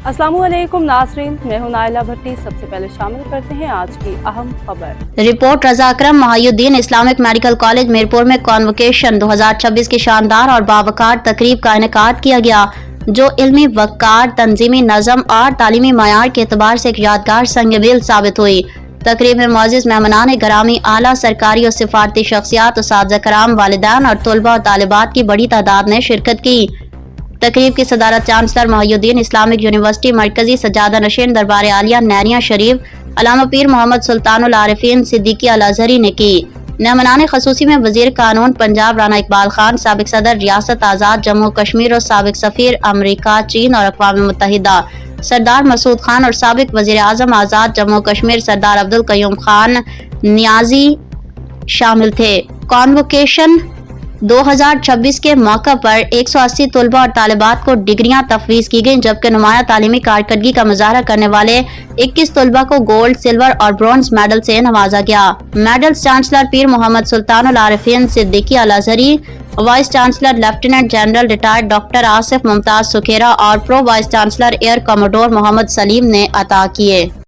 अस्सलामु अलैकुम नाज़रीन, मैं हूं नाइला भट्टी। सबसे पहले शामिल करते हैं आज की अहम खबर। रिपोर्ट रजा अकरम महायुद्दीन इस्लामिक मेडिकल कॉलेज मीरपुर में कॉन्वोकेशन 2026 की शानदार और बावकार तकरीब का इनेकाद किया गया, जो इल्मी वक़ार, तंजीमी नज़म और तालीमी मयार के एतबार से एक यादगार संग-मील साबित हुई। तकरीब में मौजूद मेहमानान गरामी, आला सरकारी और सिफारती शख्सियात, उस्ताद कराम, वालिदैन और तलबा और तालिबात की बड़ी तादाद ने शिरकत की। तकरीब की सदारत चांसलर महायुद्दीन इस्लामिक यूनिवर्सिटी मरकजी सज्जादा नशीन दरबार आलिया नहरिया शरीफ अल्लामा पीर मोहम्मद सुल्तानुल आरिफीन सिद्दीकी अल अज़हरी ने की। मेहमानान खसूसी में वजीर कानून पंजाब राना इकबाल खान, साबिक सदर रियासत आज़ाद जम्मू कश्मीर और साबिक सफीर अमरीका, चीन और अक़वाम मुत्तहिदा सरदार मसूद खान और साबिक वजीर आज़म आज़ाद जम्मू कश्मीर सरदार अब्दुल कयूम खान नियाजी शामिल थे। कॉन्वोकेशन 2026 के मौका पर 180 तलबा और तालिबात को डिग्रियां तफवीज़ की गयी, जबकि नुमाया तालीमी कारकर्दगी का मुजाहरा करने वाले 21 तलबा को गोल्ड, सिल्वर और ब्रॉन्ज मेडल से नवाजा गया। Medals chancellor Pir Mohammad Sultanul Arifeen Siddiqui Al Azhari, vice chancellor lieutenant general retired doctor Asif Mumtaz Sukhera और pro vice chancellor air commodore Mohammad Saleem ने अता किए।